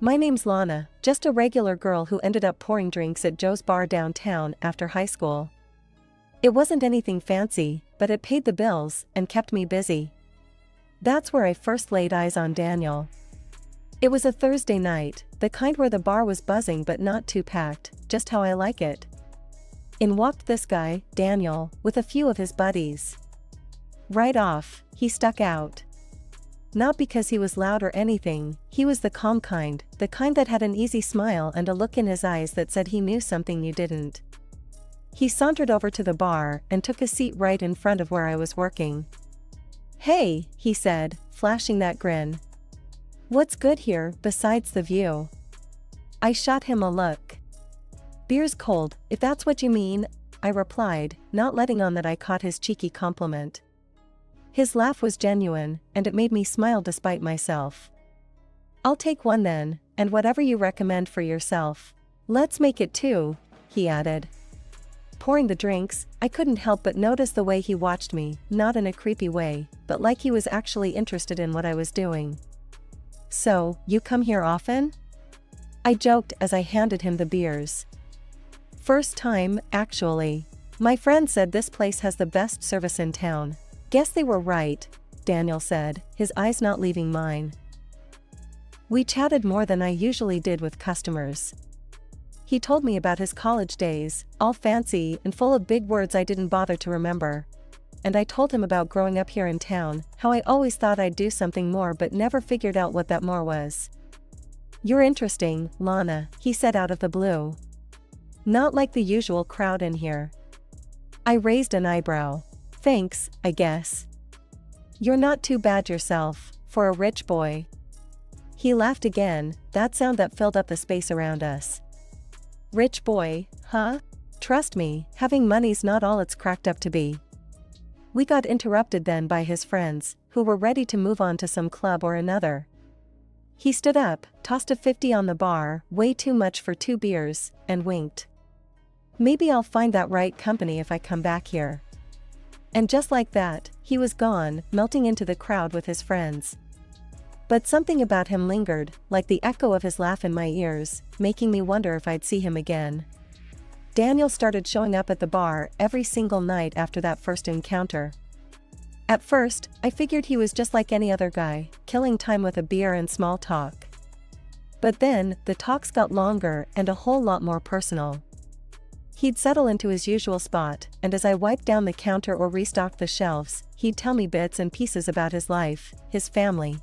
My name's Lana, just a regular girl who ended up pouring drinks at Joe's bar downtown after high school. It wasn't anything fancy, but it paid the bills and kept me busy. That's where I first laid eyes on Daniel. It was a Thursday night, the kind where the bar was buzzing but not too packed, just how I like it. In walked this guy, Daniel, with a few of his buddies. Right off, he stuck out. Not because he was loud or anything, he was the calm kind that had an easy smile and a look in his eyes that said he knew something you didn't. He sauntered over to the bar and took a seat right in front of where I was working. "Hey," he said, flashing that grin. "What's good here, besides the view?" I shot him a look. "Beer's cold, if that's what you mean," I replied, not letting on that I caught his cheeky compliment. His laugh was genuine, and it made me smile despite myself. "I'll take one then, and whatever you recommend for yourself. Let's make it two," he added. Pouring the drinks, I couldn't help but notice the way he watched me, not in a creepy way, but like he was actually interested in what I was doing. "So, you come here often?" I joked as I handed him the beers. "First time, actually. My friend said this place has the best service in town." "Guess they were right," Daniel said, his eyes not leaving mine. We chatted more than I usually did with customers. He told me about his college days, all fancy and full of big words I didn't bother to remember. And I told him about growing up here in town, how I always thought I'd do something more but never figured out what that more was. "You're interesting, Lana," he said out of the blue. "Not like the usual crowd in here." I raised an eyebrow. "Thanks, I guess. You're not too bad yourself, for a rich boy." He laughed again, that sound that filled up the space around us. "Rich boy, huh? Trust me, having money's not all it's cracked up to be." We got interrupted then by his friends, who were ready to move on to some club or another. He stood up, tossed a 50 on the bar, way too much for 2 beers, and winked. "Maybe I'll find that right company if I come back here." And just like that, he was gone, melting into the crowd with his friends. But something about him lingered, like the echo of his laugh in my ears, making me wonder if I'd see him again. Daniel started showing up at the bar every single night after that first encounter. At first, I figured he was just like any other guy, killing time with a beer and small talk. But then, the talks got longer and a whole lot more personal. He'd settle into his usual spot, and as I wiped down the counter or restocked the shelves, he'd tell me bits and pieces about his life, his family.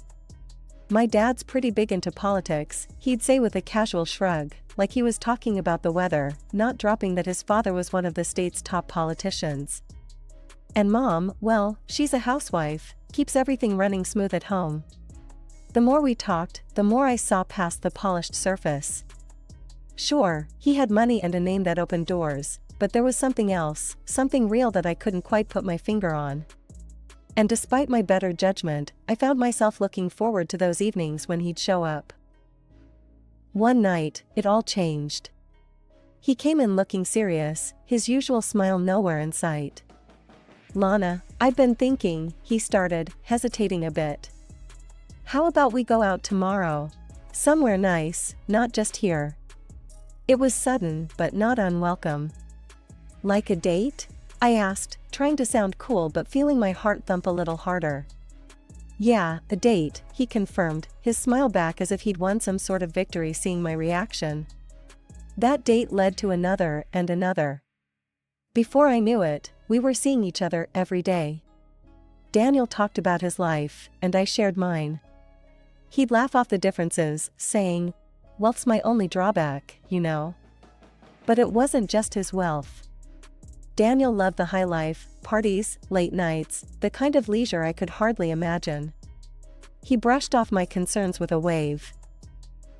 "My dad's pretty big into politics," he'd say with a casual shrug, like he was talking about the weather, not dropping that his father was one of the state's top politicians. "And Mom, well, she's a housewife, keeps everything running smooth at home." The more we talked, the more I saw past the polished surface. Sure, he had money and a name that opened doors, but there was something else, something real that I couldn't quite put my finger on. And despite my better judgment, I found myself looking forward to those evenings when he'd show up. One night, it all changed. He came in looking serious, his usual smile nowhere in sight. "Lana, I've been thinking," he started, hesitating a bit. "How about we go out tomorrow? Somewhere nice, not just here." It was sudden, but not unwelcome. "Like a date?" I asked, trying to sound cool but feeling my heart thump a little harder. "Yeah, a date," he confirmed, his smile back as if he'd won some sort of victory seeing my reaction. That date led to another and another. Before I knew it, we were seeing each other every day. Daniel talked about his life, and I shared mine. He'd laugh off the differences, saying, "Wealth's my only drawback, you know." But it wasn't just his wealth. Daniel loved the high life, parties, late nights, the kind of leisure I could hardly imagine. He brushed off my concerns with a wave.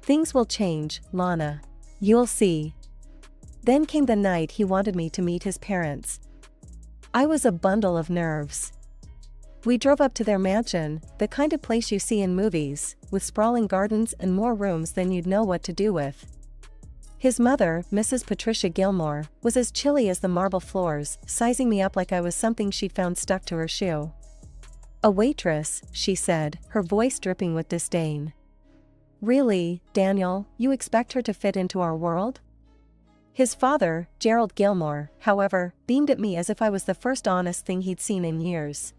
"Things will change, Lana. You'll see." Then came the night he wanted me to meet his parents. I was a bundle of nerves. We drove up to their mansion, the kind of place you see in movies, with sprawling gardens and more rooms than you'd know what to do with. His mother, Mrs. Patricia Gilmore, was as chilly as the marble floors, sizing me up like I was something she'd found stuck to her shoe. "A waitress," she said, her voice dripping with disdain. Really, Daniel, you expect her to fit into our world? His father, Gerald Gilmore, however, beamed at me as if I was the first honest thing he'd seen in years.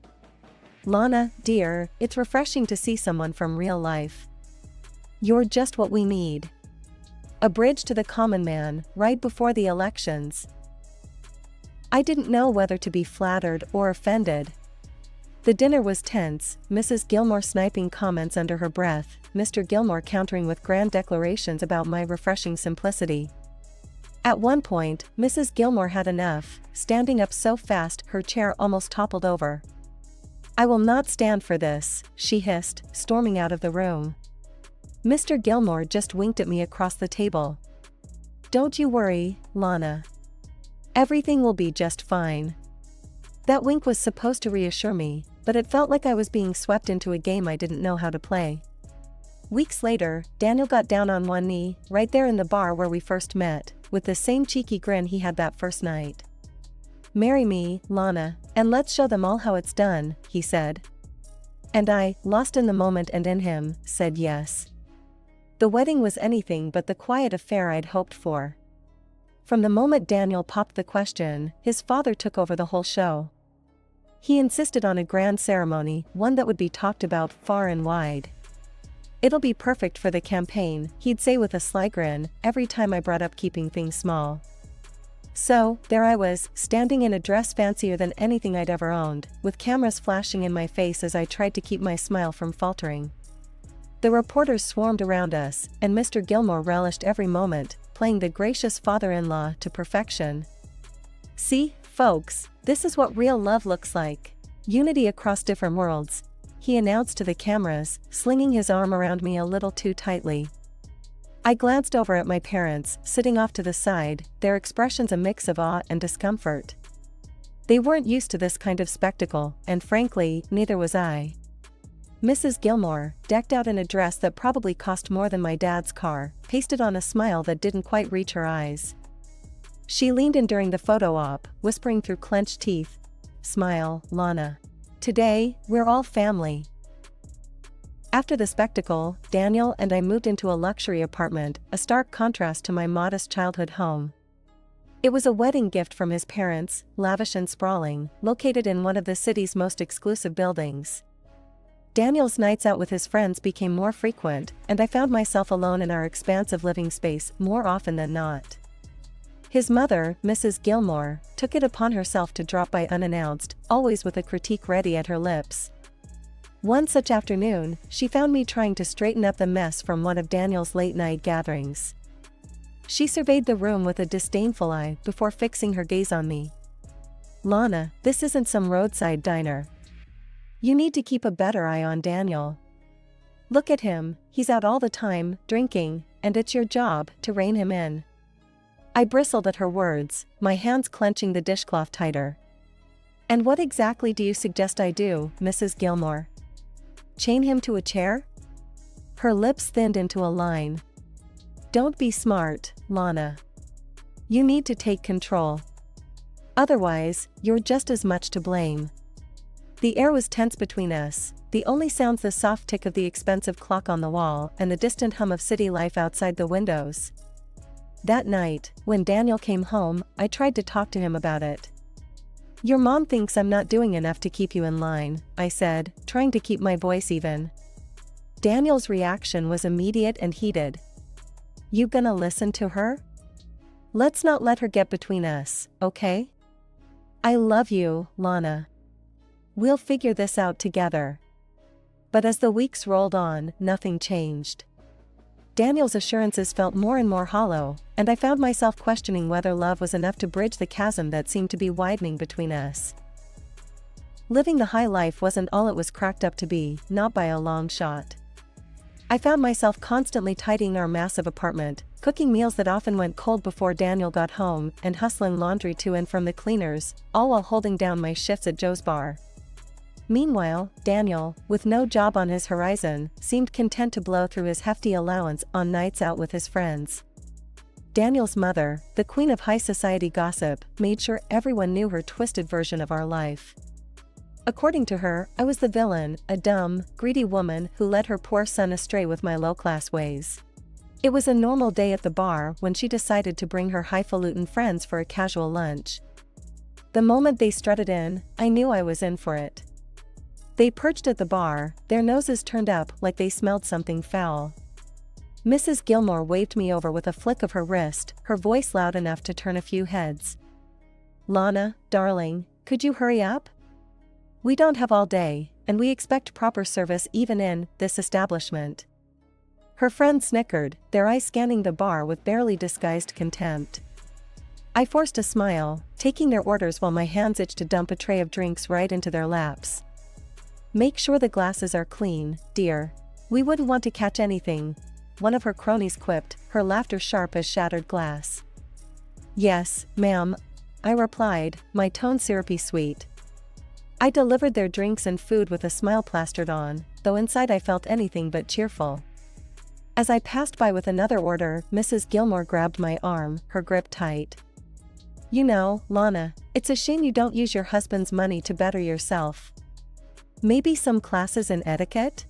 Lana, dear, it's refreshing to see someone from real life. You're just what we need. A bridge to the common man, right before the elections. I didn't know whether to be flattered or offended. The dinner was tense, Mrs. Gilmore sniping comments under her breath, Mr. Gilmore countering with grand declarations about my refreshing simplicity. At one point, Mrs. Gilmore had enough, standing up so fast her chair almost toppled over. I will not stand for this, she hissed, storming out of the room. Mr. Gilmore just winked at me across the table. Don't you worry, Lana. Everything will be just fine. That wink was supposed to reassure me, but it felt like I was being swept into a game I didn't know how to play. Weeks later, Daniel got down on one knee, right there in the bar where we first met, with the same cheeky grin he had that first night. Marry me, Lana, and let's show them all how it's done, he said. And I, lost in the moment and in him, said yes. The wedding was anything but the quiet affair I'd hoped for. From the moment Daniel popped the question, his father took over the whole show. He insisted on a grand ceremony, one that would be talked about far and wide. It'll be perfect for the campaign, he'd say with a sly grin, every time I brought up keeping things small. So, there I was, standing in a dress fancier than anything I'd ever owned, with cameras flashing in my face as I tried to keep my smile from faltering. The reporters swarmed around us, and Mr. Gilmore relished every moment, playing the gracious father-in-law to perfection. See, folks, this is what real love looks like. Unity across different worlds, he announced to the cameras, slinging his arm around me a little too tightly. I glanced over at my parents, sitting off to the side, their expressions a mix of awe and discomfort. They weren't used to this kind of spectacle, and frankly, neither was I. Mrs. Gilmore, decked out in a dress that probably cost more than my dad's car, pasted on a smile that didn't quite reach her eyes. She leaned in during the photo op, whispering through clenched teeth, "Smile, Lana. Today, we're all family." After the spectacle, Daniel and I moved into a luxury apartment, a stark contrast to my modest childhood home. It was a wedding gift from his parents, lavish and sprawling, located in one of the city's most exclusive buildings. Daniel's nights out with his friends became more frequent, and I found myself alone in our expansive living space more often than not. His mother, Mrs. Gilmore, took it upon herself to drop by unannounced, always with a critique ready at her lips. One such afternoon, she found me trying to straighten up the mess from one of Daniel's late-night gatherings. She surveyed the room with a disdainful eye before fixing her gaze on me. "Lana, this isn't some roadside diner. You need to keep a better eye on Daniel. Look at him, he's out all the time, drinking, and it's your job to rein him in." I bristled at her words, my hands clenching the dishcloth tighter. "And what exactly do you suggest I do, Mrs. Gilmore? Chain him to a chair?" Her lips thinned into a line. "Don't be smart, Lana. You need to take control. Otherwise, you're just as much to blame." The air was tense between us, the only sounds the soft tick of the expensive clock on the wall and the distant hum of city life outside the windows. That night, when Daniel came home, I tried to talk to him about it. "Your mom thinks I'm not doing enough to keep you in line," I said, trying to keep my voice even. Daniel's reaction was immediate and heated. "You gonna listen to her? Let's not let her get between us, okay? I love you, Lana. We'll figure this out together." But as the weeks rolled on, nothing changed. Daniel's assurances felt more and more hollow, and I found myself questioning whether love was enough to bridge the chasm that seemed to be widening between us. Living the high life wasn't all it was cracked up to be, not by a long shot. I found myself constantly tidying our massive apartment, cooking meals that often went cold before Daniel got home, and hustling laundry to and from the cleaners, all while holding down my shifts at Joe's bar. Meanwhile, Daniel, with no job on his horizon, seemed content to blow through his hefty allowance on nights out with his friends. Daniel's mother, the queen of high society gossip, made sure everyone knew her twisted version of our life. According to her, I was the villain, a dumb, greedy woman who led her poor son astray with my low-class ways. It was a normal day at the bar when she decided to bring her highfalutin friends for a casual lunch. The moment they strutted in, I knew I was in for it. They perched at the bar, their noses turned up like they smelled something foul. Mrs. Gilmore waved me over with a flick of her wrist, her voice loud enough to turn a few heads. "Lana, darling, could you hurry up? We don't have all day, and we expect proper service even in this establishment." Her friend snickered, their eyes scanning the bar with barely disguised contempt. I forced a smile, taking their orders while my hands itched to dump a tray of drinks right into their laps. "Make sure the glasses are clean, dear. We wouldn't want to catch anything," one of her cronies quipped, her laughter sharp as shattered glass. "Yes, ma'am," I replied, my tone syrupy sweet. I delivered their drinks and food with a smile plastered on, though inside I felt anything but cheerful. As I passed by with another order, Mrs. Gilmore grabbed my arm, her grip tight. "You know, Lana, it's a shame you don't use your husband's money to better yourself. Maybe some classes in etiquette?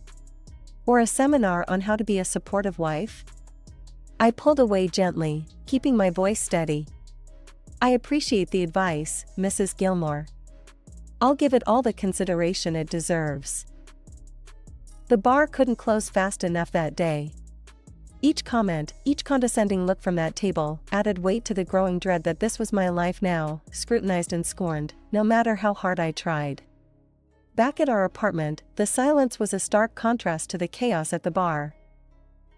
Or a seminar on how to be a supportive wife?" I pulled away gently, keeping my voice steady. "I appreciate the advice, Mrs. Gilmore. I'll give it all the consideration it deserves." The bar couldn't close fast enough that day. Each comment, each condescending look from that table, added weight to the growing dread that this was my life now, scrutinized and scorned, no matter how hard I tried. Back at our apartment, the silence was a stark contrast to the chaos at the bar.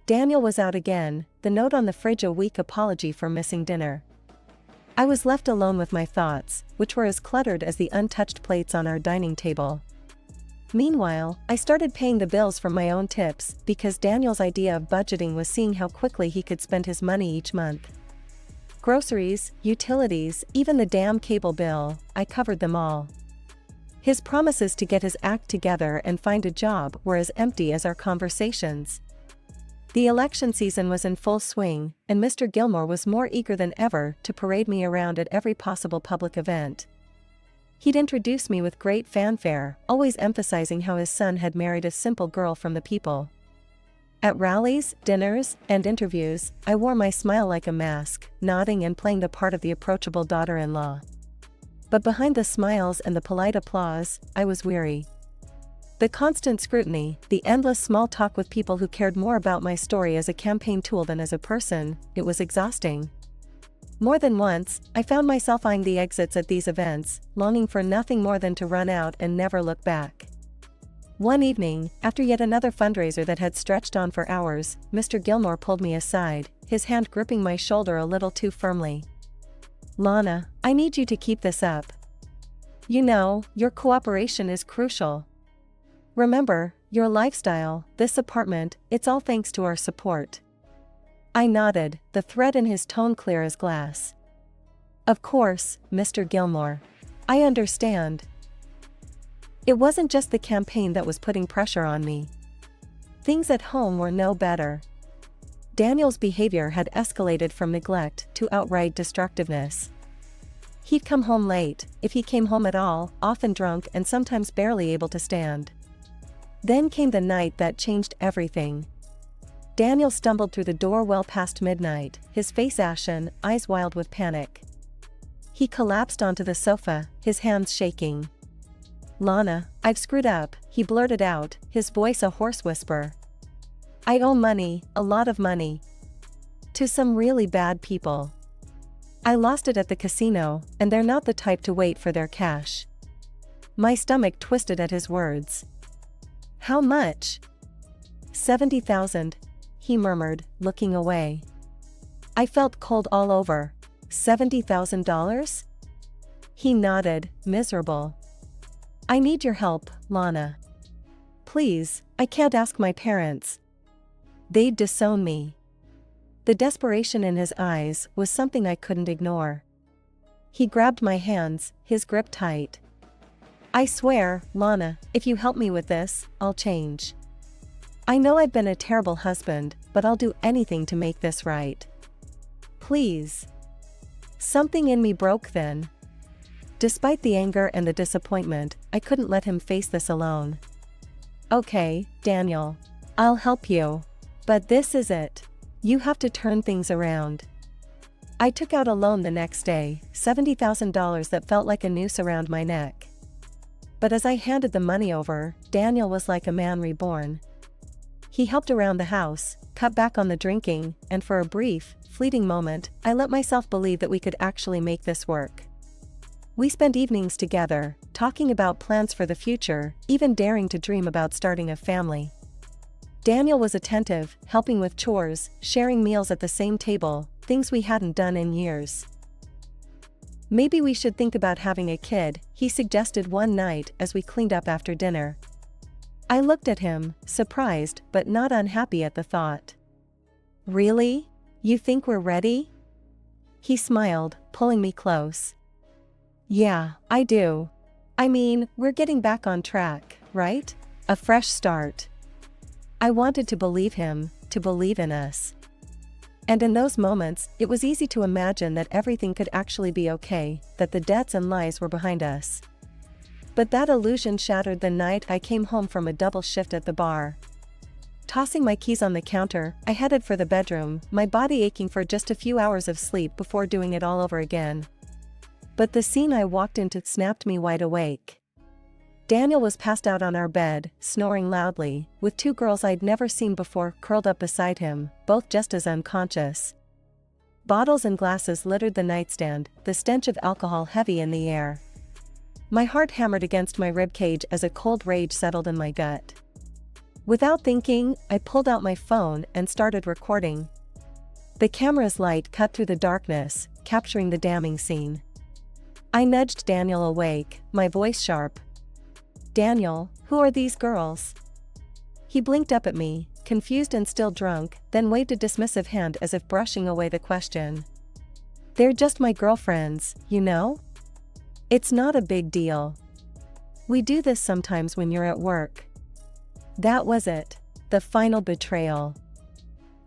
Daniel was out again, the note on the fridge a weak apology for missing dinner. I was left alone with my thoughts, which were as cluttered as the untouched plates on our dining table. Meanwhile, I started paying the bills from my own tips, because Daniel's idea of budgeting was seeing how quickly he could spend his money each month. Groceries, utilities, even the damn cable bill, I covered them all. His promises to get his act together and find a job were as empty as our conversations. The election season was in full swing, and Mr. Gilmore was more eager than ever to parade me around at every possible public event. He'd introduce me with great fanfare, always emphasizing how his son had married a simple girl from the people. At rallies, dinners, and interviews, I wore my smile like a mask, nodding and playing the part of the approachable daughter-in-law. But behind the smiles and the polite applause, I was weary. The constant scrutiny, the endless small talk with people who cared more about my story as a campaign tool than as a person, it was exhausting. More than once, I found myself eyeing the exits at these events, longing for nothing more than to run out and never look back. One evening, after yet another fundraiser that had stretched on for hours, Mr. Gilmore pulled me aside, his hand gripping my shoulder a little too firmly. "Lana, I need you to keep this up. You know, your cooperation is crucial. Remember, your lifestyle, this apartment, it's all thanks to our support." I nodded, the thread in his tone clear as glass. "Of course, Mr. Gilmore. I understand." It wasn't just the campaign that was putting pressure on me. Things at home were no better. Daniel's behavior had escalated from neglect to outright destructiveness. He'd come home late, if he came home at all, often drunk and sometimes barely able to stand. Then came the night that changed everything. Daniel stumbled through the door well past midnight, his face ashen, eyes wild with panic. He collapsed onto the sofa, his hands shaking. "Lana, I've screwed up," he blurted out, his voice a hoarse whisper. "I owe money, a lot of money. To some really bad people. I lost it at the casino, and they're not the type to wait for their cash." My stomach twisted at his words. "How much?" "70,000. He murmured, looking away. I felt cold all over. $70,000? He nodded, miserable. "I need your help, Lana. Please, I can't ask my parents. They'd disown me." The desperation in his eyes was something I couldn't ignore. He grabbed my hands, his grip tight. "I swear, Lana, if you help me with this, I'll change. I know I've been a terrible husband, but I'll do anything to make this right. Please." Something in me broke then. Despite the anger and the disappointment, I couldn't let him face this alone. "Okay, Daniel. I'll help you. But this is it. You have to turn things around." I took out a loan the next day, $70,000 that felt like a noose around my neck. But as I handed the money over, Daniel was like a man reborn. He helped around the house, cut back on the drinking, and for a brief, fleeting moment, I let myself believe that we could actually make this work. We spent evenings together, talking about plans for the future, even daring to dream about starting a family. Daniel was attentive, helping with chores, sharing meals at the same table, things we hadn't done in years. "Maybe we should think about having a kid," he suggested one night as we cleaned up after dinner. I looked at him, surprised but not unhappy at the thought. "Really? You think we're ready?" He smiled, pulling me close. "Yeah, I do. I mean, we're getting back on track, right? A fresh start." I wanted to believe him, to believe in us. And in those moments, it was easy to imagine that everything could actually be okay, that the debts and lies were behind us. But that illusion shattered the night I came home from a double shift at the bar. Tossing my keys on the counter, I headed for the bedroom, my body aching for just a few hours of sleep before doing it all over again. But the scene I walked into snapped me wide awake. Daniel was passed out on our bed, snoring loudly, with two girls I'd never seen before curled up beside him, both just as unconscious. Bottles and glasses littered the nightstand, the stench of alcohol heavy in the air. My heart hammered against my ribcage as a cold rage settled in my gut. Without thinking, I pulled out my phone and started recording. The camera's light cut through the darkness, capturing the damning scene. I nudged Daniel awake, my voice sharp. "Daniel, who are these girls?" He blinked up at me, confused and still drunk, then waved a dismissive hand as if brushing away the question. "They're just my girlfriends, you know? It's not a big deal. We do this sometimes when you're at work." That was it. The final betrayal.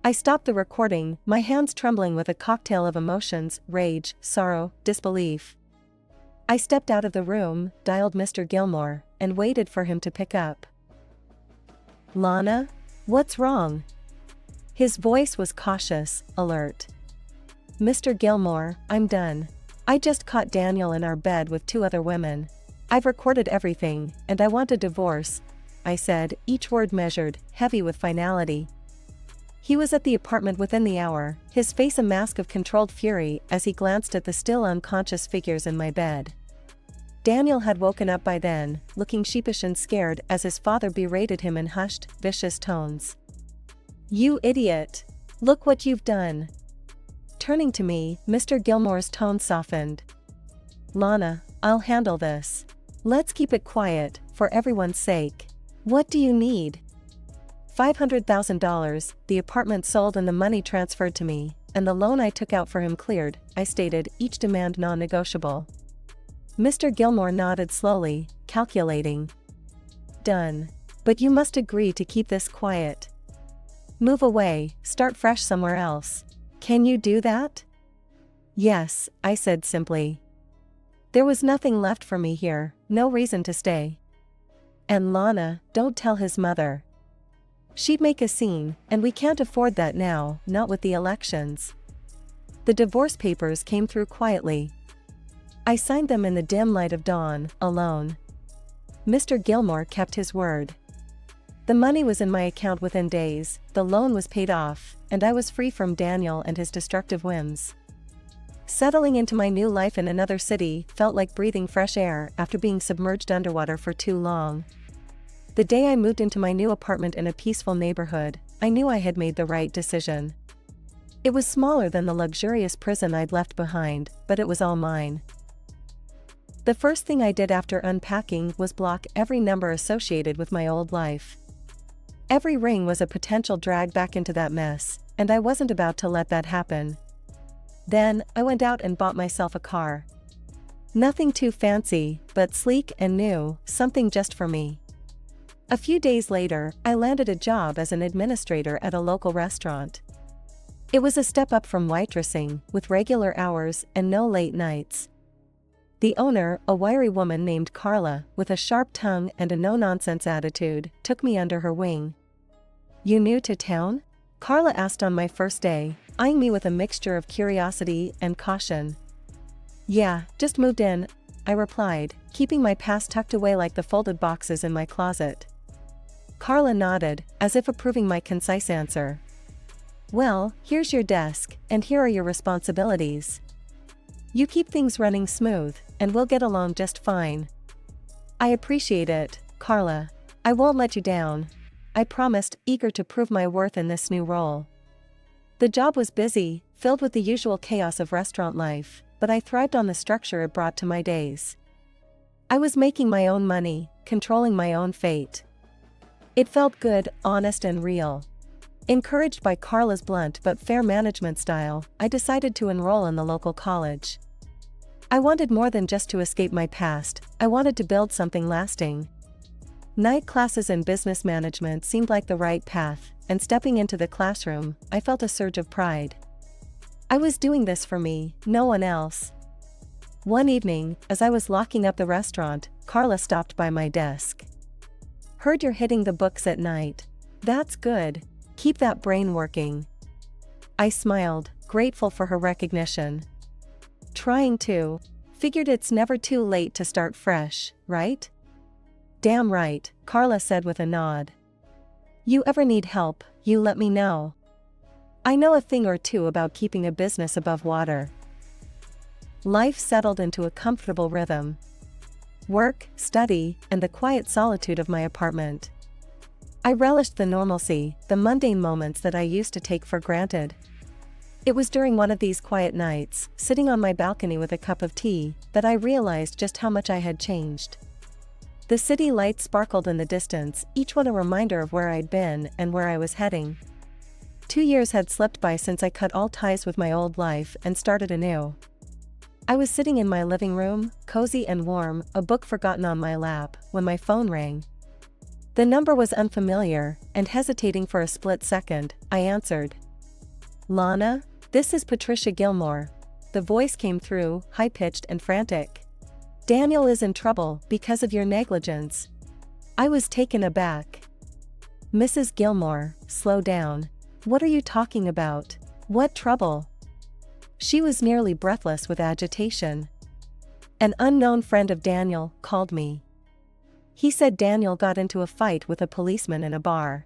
I stopped the recording, my hands trembling with a cocktail of emotions, rage, sorrow, disbelief. I stepped out of the room, dialed Mr. Gilmore, and waited for him to pick up. "Lana? What's wrong?" His voice was cautious, alert. "Mr. Gilmore, I'm done. I just caught Daniel in our bed with two other women. I've recorded everything, and I want a divorce," I said, each word measured, heavy with finality. He was at the apartment within the hour, his face a mask of controlled fury as he glanced at the still unconscious figures in my bed. Daniel had woken up by then, looking sheepish and scared as his father berated him in hushed, vicious tones. "You idiot! Look what you've done!" Turning to me, Mr. Gilmore's tone softened. "Lana, I'll handle this. Let's keep it quiet, for everyone's sake. What do you need?" $500,000, the apartment sold and the money transferred to me, and the loan I took out for him cleared, I stated, each demand non-negotiable. Mr. Gilmore nodded slowly, calculating. "Done. But you must agree to keep this quiet. Move away, start fresh somewhere else. Can you do that?" "Yes," I said simply. There was nothing left for me here, no reason to stay. "And Lana, don't tell his mother. She'd make a scene, and we can't afford that now, not with the elections." The divorce papers came through quietly. I signed them in the dim light of dawn, alone. Mr. Gilmore kept his word. The money was in my account within days, the loan was paid off, and I was free from Daniel and his destructive whims. Settling into my new life in another city felt like breathing fresh air after being submerged underwater for too long. The day I moved into my new apartment in a peaceful neighborhood, I knew I had made the right decision. It was smaller than the luxurious prison I'd left behind, but it was all mine. The first thing I did after unpacking was block every number associated with my old life. Every ring was a potential drag back into that mess, and I wasn't about to let that happen. Then, I went out and bought myself a car. Nothing too fancy, but sleek and new, something just for me. A few days later, I landed a job as an administrator at a local restaurant. It was a step up from waitressing, with regular hours and no late nights. The owner, a wiry woman named Carla, with a sharp tongue and a no-nonsense attitude, took me under her wing. "You new to town?" Carla asked on my first day, eyeing me with a mixture of curiosity and caution. "Yeah, just moved in," I replied, keeping my past tucked away like the folded boxes in my closet. Carla nodded, as if approving my concise answer. "Well, here's your desk, and here are your responsibilities. You keep things running smooth, and we'll get along just fine." "I appreciate it, Carla. I won't let you down," I promised, eager to prove my worth in this new role. The job was busy, filled with the usual chaos of restaurant life, but I thrived on the structure it brought to my days. I was making my own money, controlling my own fate. It felt good, honest and real. Encouraged by Carla's blunt but fair management style, I decided to enroll in the local college. I wanted more than just to escape my past, I wanted to build something lasting. Night classes in business management seemed like the right path, and stepping into the classroom, I felt a surge of pride. I was doing this for me, no one else. One evening, as I was locking up the restaurant, Carla stopped by my desk. "Heard you're hitting the books at night. That's good. Keep that brain working." I smiled, grateful for her recognition. "Trying to. Figured it's never too late to start fresh, right?" "Damn right," Carla said with a nod. "You ever need help, you let me know. I know a thing or two about keeping a business above water." Life settled into a comfortable rhythm. Work, study, and the quiet solitude of my apartment. I relished the normalcy, the mundane moments that I used to take for granted. It was during one of these quiet nights, sitting on my balcony with a cup of tea, that I realized just how much I had changed. The city lights sparkled in the distance, each one a reminder of where I'd been and where I was heading. 2 years had slipped by since I cut all ties with my old life and started anew. I was sitting in my living room, cozy and warm, a book forgotten on my lap, when my phone rang. The number was unfamiliar, and hesitating for a split second, I answered. "Lana, this is Patricia Gilmore." The voice came through, high-pitched and frantic. "Daniel is in trouble because of your negligence." I was taken aback. "Mrs. Gilmore, slow down. What are you talking about? What trouble?" She was nearly breathless with agitation. "An unknown friend of Daniel called me. He said Daniel got into a fight with a policeman in a bar.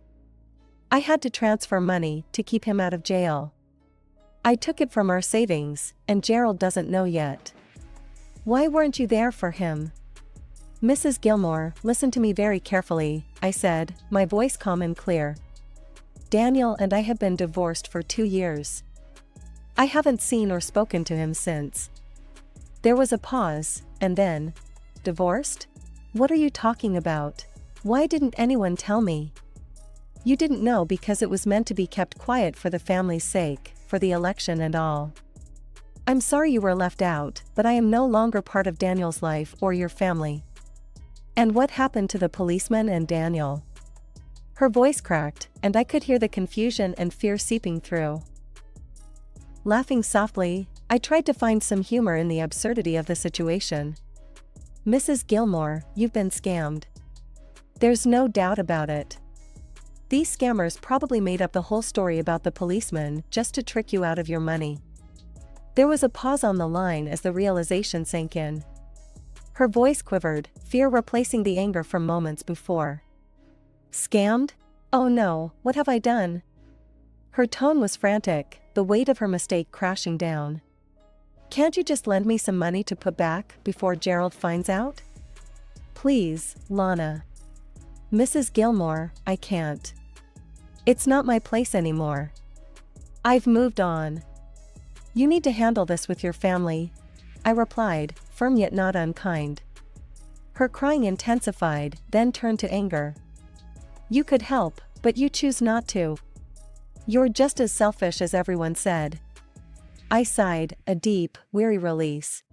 I had to transfer money to keep him out of jail. I took it from our savings, and Gerald doesn't know yet." "Why weren't you there for him?" "Mrs. Gilmore, listen to me very carefully," I said, my voice calm and clear. "Daniel and I have been divorced for 2 years. I haven't seen or spoken to him since." There was a pause, and then, "Divorced? What are you talking about? Why didn't anyone tell me?" "You didn't know because it was meant to be kept quiet for the family's sake, for the election and all. I'm sorry you were left out, but I am no longer part of Daniel's life or your family." "And what happened to the policeman and Daniel?" Her voice cracked, and I could hear the confusion and fear seeping through. Laughing softly, I tried to find some humor in the absurdity of the situation. "Mrs. Gilmore, you've been scammed. There's no doubt about it. These scammers probably made up the whole story about the policeman just to trick you out of your money." There was a pause on the line as the realization sank in. Her voice quivered, fear replacing the anger from moments before. "Scammed? Oh no, what have I done?" Her tone was frantic, the weight of her mistake crashing down. "Can't you just lend me some money to put back before Gerald finds out?" "Please, Lana." "Mrs. Gilmore, I can't. It's not my place anymore. I've moved on. You need to handle this with your family," I replied, firm yet not unkind. Her crying intensified, then turned to anger. "You could help, but you choose not to. You're just as selfish as everyone said." I sighed, a deep, weary release.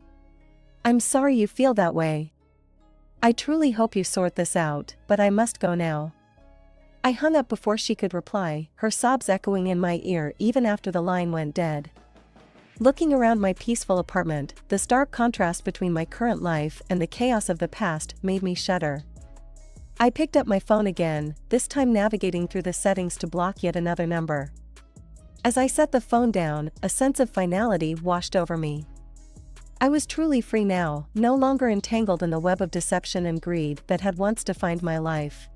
"I'm sorry you feel that way. I truly hope you sort this out, but I must go now." I hung up before she could reply, her sobs echoing in my ear even after the line went dead. Looking around my peaceful apartment, the stark contrast between my current life and the chaos of the past made me shudder. I picked up my phone again, this time navigating through the settings to block yet another number. As I set the phone down, a sense of finality washed over me. I was truly free now, no longer entangled in the web of deception and greed that had once defined my life.